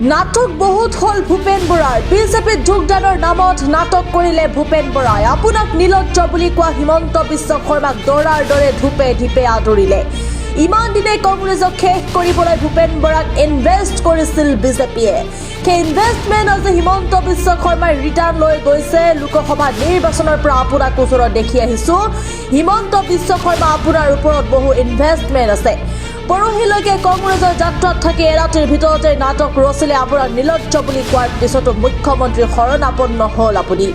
নাটক বহুত হল ভূপেন বৰাৰ বিজেপিত যোগদানৰ নামত নাটক কৰিলে ভূপেন বৰাই আপোনাক নীলজ্জ বুলি কোৱা হিমন্ত বিশ্ব শৰ্মাক দৰাৰ দৰে ধূপে ঢিপে আদৰিলে ইমান দিনে কংগ্ৰেছক শেষ কৰিবলৈ ভূপেন বৰাক ইনভেষ্ট কৰিছিল বিজেপিয়ে সেই ইনভেষ্টমেণ্ট আজি হিমন্ত বিশ্ব শৰ্মাই ৰিটাৰ্ণ লৈ গৈছে লোকসভা নিৰ্বাচনৰ পৰা আপোনাক ওচৰত দেখি আহিছো হিমন্ত বিশ্ব শৰ্মা আপোনাৰ ওপৰত বহু ইনভেষ্টমেণ্ট আছে পৰহিলৈকে কংগ্ৰেছৰ যাত্ৰাত থাকি এৰাতিৰ ভিতৰতে নাটক ৰচিলে আপোনাৰ নীলজ্জ বুলি কোৱাৰ পিছতো মুখ্যমন্ত্ৰী শৰণাপন্ন হ'ল আপুনি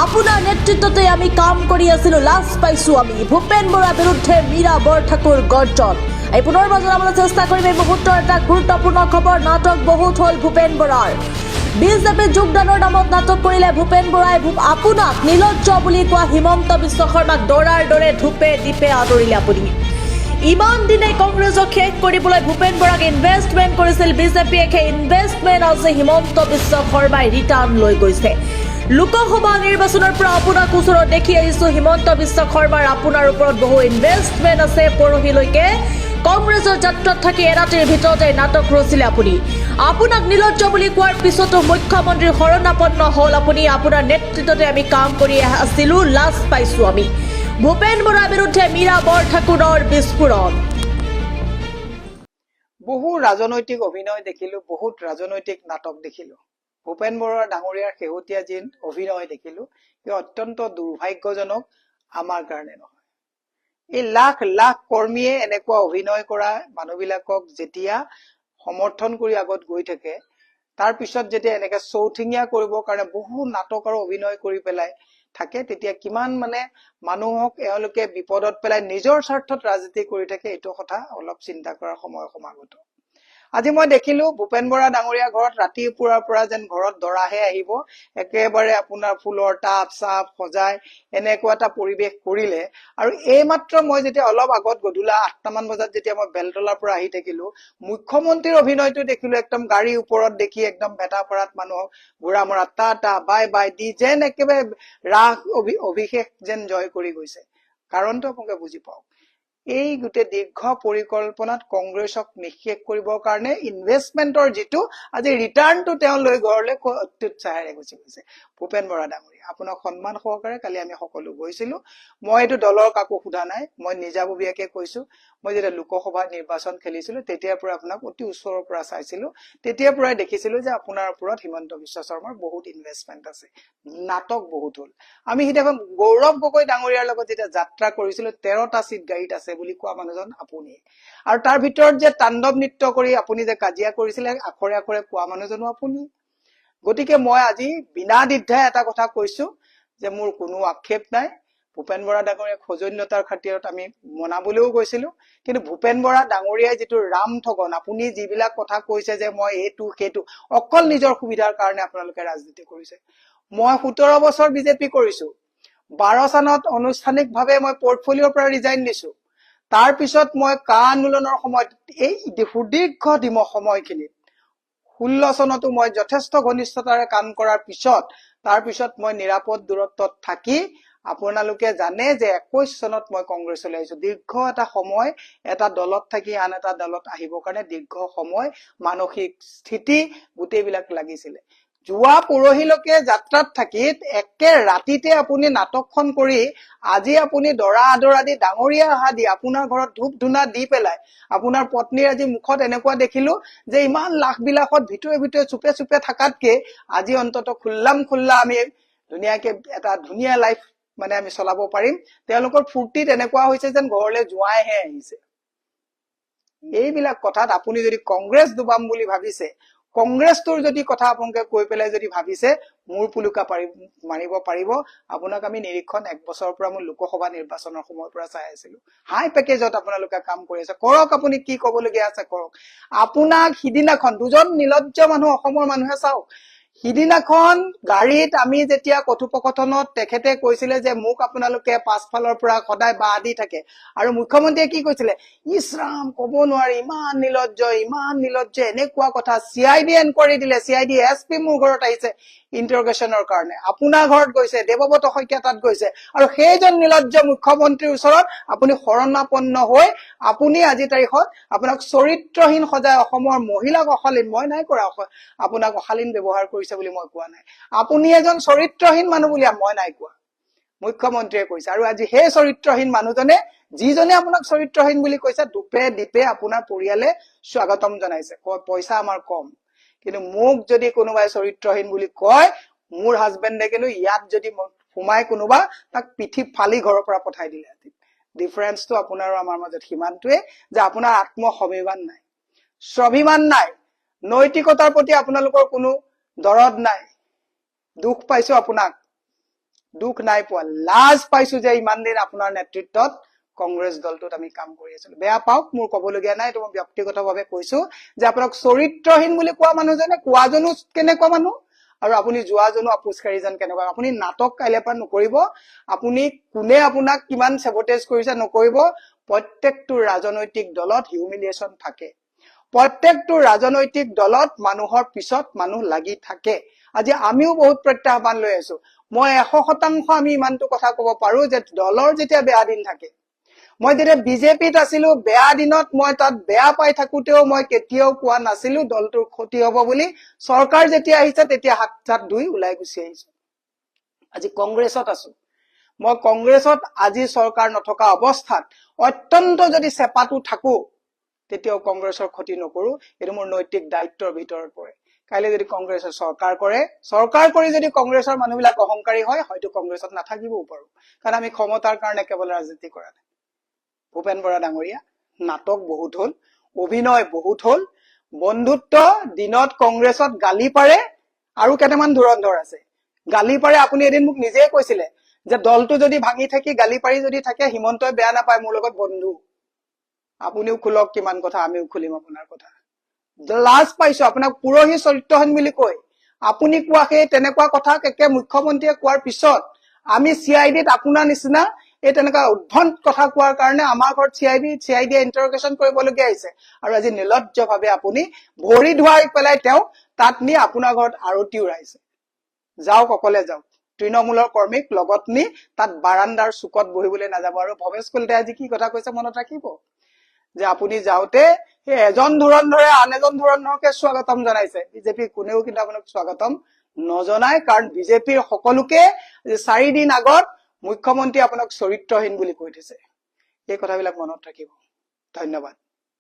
আপোনাৰ নেতৃত্বতে আমি কাম কৰি আছিলো লাজ পাইছো আমি ভূপেন বৰাৰ বিৰুদ্ধে মীৰা বৰঠাকুৰ গৰ্জন এই পুনৰবাৰ জনাবলৈ চেষ্টা কৰিম এই মুহূৰ্তৰ এটা গুৰুত্বপূৰ্ণ খবৰ নাটক বহুত হ'ল ভূপেন বৰাৰ বিজেপি যোগদানৰ নামত নাটক কৰিলে ভূপেন বৰাই আপোনাক নীলজ্জ বুলি কোৱা হিমন্ত বিশ্ব শৰ্মাক দৰাৰ দৰে ধূপে দীপে আদৰিলে আপুনি ইমান দিনে কংগ্ৰেছক শেষ কৰিবলৈ ভূপেন বৰাক ইনভেষ্টমেণ্ট কৰিছিল বিজেপিয়ে সেই ইনভেষ্টমেণ্ট আজি হিমন্ত বিশ্ব শৰ্মাই ৰিটাৰ্ণ লৈ গৈছে লোকসভা নিৰ্বাচনৰ পৰা আপোনাক ওচৰত দেখি আহিছো হিমন্ত বিশ্ব শৰ্মাৰ আপোনাৰ ওপৰত বহু ইনভেষ্টমেণ্ট আছে পৰহিলৈকে কংগ্ৰেছৰ যাত্ৰাত থাকি এৰাতিৰ ভিতৰতে নাটক ৰচিলে আপুনি আপোনাক নীলজ্জ বুলি কোৱাৰ পিছতো মুখ্যমন্ত্ৰীৰ শৰণাপন্ন হ'ল আপুনি আপোনাৰ নেতৃত্বতে আমি কাম কৰি আছিলো লাজ পাইছো আমি ভূপেন বৰাৰ বিৰুদ্ধে মীৰা বৰঠাকুৰৰ বিস্ফোৰণ বহু ৰাজনৈতিক অভিনয় দেখিলো বহুত ৰাজনৈতিক নাটক দেখিলো ভূপেন বৰা ডাঙৰীয়াৰ শেহতীয়া যি অভিনয় দেখিলো ই অত্যন্ত দুৰ্ভাগ্যজনক আমাৰ কাৰণে নহয় এই লাখ লাখ কৰ্মীয়ে এনেকুৱা অভিনয় কৰা মানুহবিলাকক যেতিয়া সমৰ্থন কৰি আগত গৈ থাকে তাৰ পিছত যেতিয়া এনেকে চৌঠিঙীয়া কৰিবৰ কাৰণে বহু নাটক আৰু অভিনয় কৰি পেলাই থাকে তেতিয়া কিমান মানুহক এওঁলোকে বিপদত পেলাই নিজৰ স্বাৰ্থত ৰাজনীতি কৰি থাকে এইটো কথা অলপ চিন্তা কৰাৰ সময় সমাগত আজি মই দেখিলো ভূপেন বৰা ডাঙৰীয়া ঘৰত ৰাতিপুৱাৰ পৰা যেন ঘৰত দৰাহে আহিব একেবাৰে আপোনাৰ ফুলৰ টাব চাপ সজাই এনেকুৱা এটা পৰিবেশ কৰিলে আৰু এইমাত্ৰ মই যেতিয়া অলপ আগত গধূলা ৮টা মান বজাত যেতিয়া মই বেলতলাৰ পৰা আহি থাকিলো মুখ্যমন্ত্ৰীৰ অভিনয়টো দেখিলো একদম গাড়ী ওপৰত দেখি একদম বেটাপাৰাত মানুহক ঘোঁৰা মৰা টাটা বাই বাই দি যেন একেবাৰে ৰাগ অভিষেক যেন জয় কৰি গৈছে কাৰণটো আপোনালোকে বুজি পাওক এই গোটে দীৰ্ঘ পৰিকল্পনাত কংগ্ৰেছক নিঃশেষ কৰিবৰ কাৰণে ইনভেষ্টমেন্টৰ যিটো আজি ৰিটাৰ্ণটো তেওঁ লৈ ঘৰলৈ অত্যুৎসাহেৰে গুচি গৈছে ভূপেন বৰা ডাঙৰীয়া আপোনাক সন্মান সহকাৰে কালি আমি সকলো গৈছিলো মই এইটো দলৰ কাকো সোধা নাই মই নিজাববীয়াকে কৈছো মই যেতিয়া লোকসভা নিৰ্বাচন খেলিছিলো তেতিয়াৰ পৰা আপোনাক অতি ওচৰৰ পৰা চাইছিলো তেতিয়াৰ পৰাই দেখিছিলো যে আপোনাৰ ওপৰত হিমন্ত বিশ্ব শৰ্মাৰ বহুত ইনভেষ্টমেন্ট আছে নাটক বহুত হ'ল আমি সিদিনাখন গৌৰৱ গগৈ ডাঙৰীয়াৰ লগত যেতিয়া যাত্ৰা কৰিছিলো 13টা সিট গাড়ীত আছে বুলি কোৱা মানুহজন আপুনি আৰু তাৰ ভিতৰত যে তাণ্ডৱ নৃত্য কৰি আপুনি যে কাজিয়া কৰিছিলে আখৰে আখৰে কোৱা মানুহজনো আপুনি গতিকে মই আজি বিনা দ্বিধাই এটা কথা কৈছো যে মোৰ কোনো আক্ষেপ নাই ভূপেন বৰা ডাঙৰীয়াক সৌজন্যতাৰ খাতিৰত আমি মনাবলৈও গৈছিলো কিন্তু ভূপেন বৰা ডাঙৰীয়াই যিটো ৰাম ঠগন আপুনি যিবিলাক কথা কৈছে যে মই এইটো সেইটো অকল নিজৰ সুবিধাৰ কাৰণে আপোনালোকে ৰাজনীতি কৰিছে মই 17 বছৰ বিজেপি কৰিছো 12 চনত আনুষ্ঠানিকভাৱে মই পৰ্টফলিঅ'ৰ পৰা ৰিজাইন দিছো তাৰ পিছত মই কা আন্দোলনৰ সময়ত এই সুদীৰ্ঘ সময়খিনিত 16 চনতো মই যথেষ্ট ঘনিষ্ঠতাৰে কাম কৰাৰ পিছত তাৰ পিছত মই নিৰাপদ দূৰত্বত থাকি আপোনালোকে জানে যে 21 চনত মই কংগ্ৰেছলৈ আহিছো দীৰ্ঘ এটা সময় এটা দলত থাকি আন এটা দলত আহিবৰ কাৰণে দীৰ্ঘ সময় মানসিক স্থিতি গোটেইবিলাক লাগিছিলে জুৱা পৰহিলৈকে যাত্ৰাত থাকি একে ৰাতিতে আপুনি নাটকখন কৰি আজি আপুনি দৰা আদৰ আদি ডাঙৰীয়া আহা দি আপোনাৰ ঘৰত ধূপ ধুনা দি পেলাই আপোনাৰ পত্নীৰ আজি মুখত এনেকুৱা দেখিলো যে ইমান লাখ বিলাকত ভিতৰে ভিতৰে চুপে চুপে থাকাতকে আজি অন্তত খুল্লা আমি ধুনীয়াকে এটা ধুনীয়া লাইফ আমি চলাব পাৰিম তেওঁলোকৰ ফুৰ্তিত এনেকুৱা হৈছে যেন ঘৰলৈ জোৱাইহে আহিছে এইবিলাক কথাত আপুনি যদি কংগ্ৰেছ ডুবাম বুলি ভাবিছে কংগ্ৰেছটোৰ যদি কথা আপোনালোকে কৈ পেলাই যদি ভাবিছে মূৰ পুলুকা মাৰিব পাৰিব আপোনাক আমি নিৰীক্ষণ 1 বছৰৰ পৰা মই লোকসভা নিৰ্বাচনৰ সময়ৰ পৰা চাই আছিলো হাই পেকেজত আপোনালোকে কাম কৰি আছে কৰক আপুনি কি কবলগীয়া আছে কৰক আপোনাক সিদিনাখন দুজন নীলজ্জ মানুহ অসমৰ মানুহে চাওক সিদিনাখন গাড়ীত আমি যেতিয়া কথোপকথনত তেখেতে কৈছিলে যে মোক আপোনালোকে পাছফালৰ পৰা সদায় বাহ দি থাকে আৰু মুখ্যমন্ত্ৰীয়ে কি কৈছিলে ইছৰাম কব নোৱাৰি ইমান নীলজ্জ এনেকুৱা কথা চিআইডি এনকোয়াৰি দিলে চিআইডি এছপি মোৰ ঘৰত আহিছে ইন্টাৰগেশ্যনৰ কাৰণে আপোনাৰ ঘৰত গৈছে, দেৱব্ৰত শইকীয়া তাত গৈছে, আৰু সেইজন নিলজ্জ মুখ্যমন্ত্ৰীৰ ওচৰত আপুনি শৰণাপন্ন হৈ আপুনি আজি তাৰিখত আপোনাক চৰিত্ৰহীন সজাই অসমৰ মহিলাক অশালীন, মই নাই কৰা আপোনাক অশালীন ব্যৱহাৰ কৰিছে বুলি মই কোৱা নাই, আপুনি এজন চৰিত্ৰহীন মানুহ বুলি মই নাই কোৱা, মুখ্যমন্ত্ৰীয়ে কৈছে। আৰু আজি সেই চৰিত্ৰহীন মানুহজনে, যিজনে আপোনাক চৰিত্ৰহীন বুলি কৈছে, দুপে দ্বীপে আপোনাৰ পৰিয়ালে স্বাগতম জনাইছে, পইচা আমাৰ কম, কিন্তু মোক যদি কোনোবাই চৰিত্ৰহীন বুলি কয়, মোৰ হাজবেণ্ডে কিন্তু ইয়াত যদি সোমাই কোনোবা তাক পিঠি ফালি ঘৰৰ পৰা পঠাই দিলে। ডিফাৰেন্সটো আপোনাৰ আৰু আমাৰ মাজত সিমানটোৱে যে আপোনাৰ আত্মস্বাভিমান নাই, স্বাভিমান নাই, নৈতিকতাৰ প্ৰতি আপোনালোকৰ কোনো দৰদ নাই। দুখ পাইছো আপোনাক, দুখ নাই পোৱা, লাজ পাইছো যে ইমান দিন আপোনাৰ নেতৃত্বত কংগ্ৰেছ দলটোত আমি কাম কৰি আছিলো। বেয়া পাওক, মোৰ কবলগীয়া নাই, এইটো মই ব্যক্তিগতভাৱে কৈছো যে আপোনাক চৰিত্ৰহীন বুলি কোৱা মানুহজনে কোৱাজনো কেনেকুৱা মানুহ, আৰু আপুনি যোৱাজনো আপোচকাৰীজন কেনেকুৱা। আপুনি নাটক কাইলৈ পৰা নকৰিব, আপুনি কোনে আপোনাক কিমান চেবটেজ কৰিছে নকৰিব। প্ৰত্যেকটো ৰাজনৈতিক দলত হিউমিলিয়েশ্যন থাকে, প্ৰত্যেকটো ৰাজনৈতিক দলত মানুহৰ পিছত মানুহ লাগি থাকে। আজি আমিও বহুত প্ৰত্যাহ্বান লৈ আছো, মই 100% আমি ইমানটো কথা কব পাৰো যে দলৰ যেতিয়া বেয়া দিন থাকে, মই যেতিয়া বিজেপিত আছিলো বেয়া দিনত মই তাত বেয়া পাই থাকোতেও মই কেতিয়াও কোৱা নাছিলো দলটোৰ ক্ষতি হব বুলি। চৰকাৰ যেতিয়া আহিছে তেতিয়া হাত চাত ধুই ওলাই গুচি আহিছো। আজি কংগ্ৰেছত আছো, মই কংগ্ৰেছত আজি চৰকাৰ নথকা অৱস্থাত অত্যন্ত যদি চেপাটো থাকো তেতিয়াও কংগ্ৰেছৰ ক্ষতি নকৰো, এইটো মোৰ নৈতিক দায়িত্বৰ ভিতৰত পৰে। কাইলৈ যদি কংগ্ৰেছে চৰকাৰ কৰে, চৰকাৰ কৰি যদি কংগ্ৰেছৰ মানুহবিলাক অহংকাৰী হয়, হয়তো কংগ্ৰেছত নাথাকিবও পাৰো, কাৰণ আমি ক্ষমতাৰ কাৰণে কেৱল ৰাজনীতি কৰা নাই। ভূপেন বৰা ডাঙৰীয়া, নাটক বহুত হল, অভিনয় বহুত হল, বন্ধুত্ব দিনত কংগ্ৰেছত গালি পাৰে, আৰু কেইটামান ধুৰন্ধৰ আছে গালি পাৰে। আপুনি এদিন মোক নিজে কৈছিলে যে দলটো যদি ভাঙি থাকি গালি পাৰি যদি থাকে, হিমন্তই বেয়া নাপায়, মোৰ লগত বন্ধু। আপুনিও খোলক কিমান কথা, আমিও খুলিম আপোনাৰ কথা। লাজ পাইছো আপোনাক পুৰহি চৰিত্ৰহীন বুলি কৈ আপুনি কোৱা সেই তেনেকুৱা কথা একে মুখ্যমন্ত্ৰীয়ে কোৱাৰ পিছত আমি CIDত আপোনাৰ নিচিনা এই তেনেকুৱা উদ্ভণ্ড কথা কোৱাৰ কাৰণে আমাৰ ঘৰত CIDয়ে ইন্টাৰগেশ্যন কৰিবলগীয়া হৈছে। আৰু আজি নিলজ্জভাৱে আপুনি ভৰি ধুৱাই পেলাই তেওঁ তাত নি আপোনাৰ ঘৰত আৰতি উৰাইছে। যাওক, অকলে যাওক, তৃণমূলৰ কৰ্মীক লগত নি তাত বাৰাণ্ডাৰ চুকত বহিবলৈ নাযাব। আৰু ভৱেশ কলিতাই আজি কি কথা কৈছে মনত ৰাখিব, যে আপুনি যাওঁতে সেই এজন ধুৰন্ধৰে আন এজন ধুৰন্ধৰকে স্বাগতম জনাইছে, বিজেপি কোনেও কিন্তু আপোনাক স্বাগতম নজনায়, কাৰণ বিজেপিৰ সকলোকে 4 দিন আগত মুখ্যমন্ত্ৰী আপোনাক চৰিত্ৰহীন বুলি কৈ থৈছে। এই কথাবিলাক মনত ৰাখিব। ধন্যবাদ।